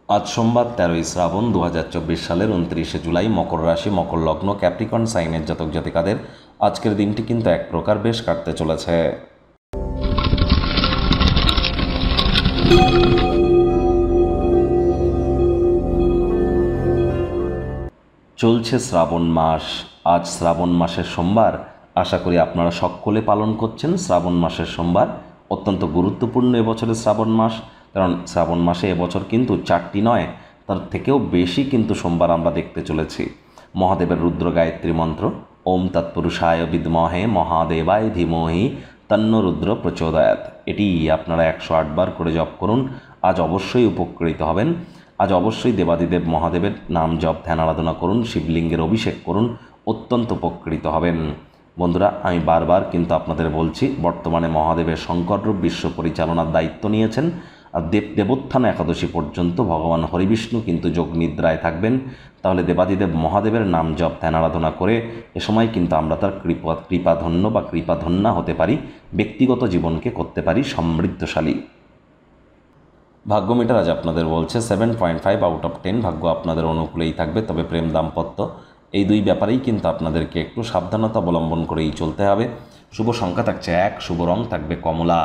আজ সোমবার 13ই শ্রাবণ 2024 সালের 29শে জুলাই। মকর রাশি, মকর লগ্ন, ক্যাপ্রিকর্ন সাইনের জাতক জাতিকাদের আজকের দিনটি কিন্তু এক প্রকার বেশ কাটতে চলেছে। চলছে শ্রাবণ মাস। আজ শ্রাবণ মাসের সোমবার। আশা করি আপনারা সকলে পালন করছেন শ্রাবণ মাসের সোমবার। অত্যন্ত গুরুত্বপূর্ণ এবছরের শ্রাবণ মাস, কারণ শ্রাবণ মাসে এবছর কিন্তু 4টি নয়, তার থেকেও বেশি কিন্তু সোমবার আমরা দেখতে চলেছি। মহাদেবের রুদ্র গায়ত্রী মন্ত্র ওম তৎপুরুষায় বিদ্মহে মহাদেবায় ধীমহি তন্ন রুদ্র প্রচোদয়াৎ, এটি আপনারা 108 বার করে জপ করুন। আজ অবশ্যই উপকৃত হবেন। আজ অবশ্যই দেবাদিদেব মহাদেবের নাম জপ ধ্যান আরাধনা করুন, শিবলিঙ্গের অভিষেক করুন, অত্যন্ত উপকৃত হবেন। বন্ধুরা, আমি বারবার কিন্তু আপনাদের বলছি, বর্তমানে মহাদেবের শঙ্কররূপ বিশ্ব পরিচালনার দায়িত্ব নিয়েছেন। আর দেবোত্থান একাদশী পর্যন্ত ভগবান হরিবিষ্ণু কিন্তু যোগ নিদ্রায় থাকবেন। তাহলে দেবাদিদেব মহাদেবের নাম জপ ধ্যান আরাধনা করে এ সময় কিন্তু আমরা তার কৃপাধন্য বা কৃপাধন্যা হতে পারি, ব্যক্তিগত জীবনকে করতে পারি সমৃদ্ধশালী। ভাগ্য মিটার আজ আপনাদের বলছে 7.5 আউট অফ 10। ভাগ্য আপনাদের অনুকূলেই থাকবে, তবে প্রেম দাম্পত্য এই দুই ব্যাপারেই কিন্তু আপনাদেরকে একটু সাবধানতা অবলম্বন করেই চলতে হবে। শুভ সংখ্যা থাকছে 1, শুভ রং থাকবে কমলা।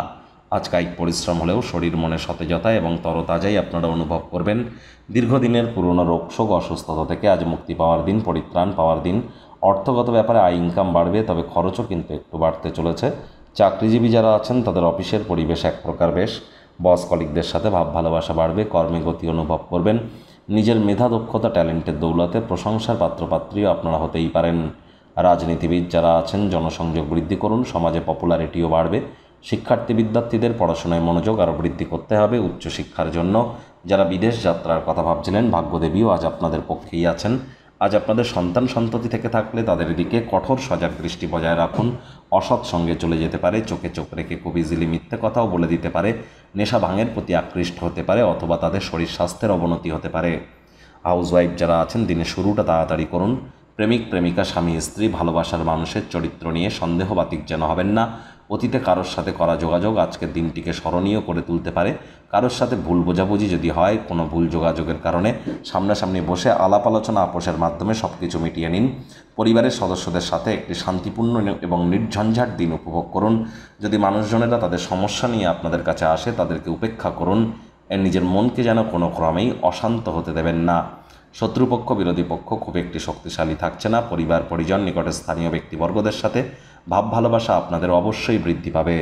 আজ কায়িক পরিশ্রম হলেও শরীর মনে সতেজতা এবং তরতাজাই আপনারা অনুভব করবেন। দীর্ঘদিনের পুরনো রোগশোক অসুস্থতা থেকে আজ মুক্তি পাওয়ার দিন, পরিত্রাণ পাওয়ার দিন। অর্থগত ব্যাপারে আয় ইনকাম বাড়বে, তবে খরচও কিন্তু একটু বাড়তে চলেছে। চাকরিজীবী যারা আছেন তাদের অফিসের পরিবেশ এক প্রকার বেশ। বস কলিগদের সাথে ভাব ভালোবাসা বাড়বে, কর্মে গতি অনুভব করবেন। নিজের মেধা দক্ষতা ট্যালেন্টের দৌলতে প্রশংসার পাত্রপাত্রীও আপনারা হতেই পারেন। রাজনীতিবিদ যারা আছেন জনসংযোগ বৃদ্ধি করুন, সমাজে পপুলারিটিও বাড়বে। শিক্ষার্থী বিদ্যার্থীদের পড়াশোনায় মনোযোগ আরও বৃদ্ধি করতে হবে উচ্চশিক্ষার জন্য। যারা বিদেশ যাত্রার কথা ভাবছিলেন, ভাগ্যদেবীও আজ আপনাদের পক্ষেই আছেন। আজ আপনাদের সন্তান সন্ততি থেকে থাকলে তাদের দিকে কঠোর সজাগ দৃষ্টি বজায় রাখুন। অসৎ সঙ্গে চলে যেতে পারে, চোখে চোখ রেখে খুব ইজিলি মিথ্যে কথাও বলে দিতে পারে, নেশা ভাঙের প্রতি আকৃষ্ট হতে পারে, অথবা তাদের শরীর স্বাস্থ্যের অবনতি হতে পারে। হাউসওয়াইফ যারা আছেন দিনের শুরুটা তাড়াতাড়ি করুন। প্রেমিক প্রেমিকা স্বামী স্ত্রী ভালোবাসার মানুষের চরিত্র নিয়ে সন্দেহবাতিক যেন হবেন না। অতীতে কারোর সাথে করা যোগাযোগ আজকের দিনটিকে স্মরণীয় করে তুলতে পারে। কারোর সাথে ভুল বোঝাবুঝি যদি হয়, কোনো ভুল যোগাযোগের কারণে সামনাসামনি বসে আলাপ আলোচনা আপোষের মাধ্যমে সব কিছু মিটিয়ে নিন। পরিবারের সদস্যদের সাথে একটি শান্তিপূর্ণ এবং নির্ঝঞ্ঝাট দিন উপভোগ করুন। যদি মানুষজনেরা তাদের সমস্যা নিয়ে আপনাদের কাছে আসে, তাদেরকে উপেক্ষা করুন। নিজের মনকে যেন কোনো ক্রমেই অশান্ত হতে দেবেন না। শত্রুপক্ষ বিরোধী পক্ষ খুব একটি শক্তিশালী থাকছে না। পরিবার পরিজন নিকটে স্থানীয় ব্যক্তিবর্গদের সাথে ভাব ভালোবাসা আপনাদের অবশ্যই বৃদ্ধি পাবে।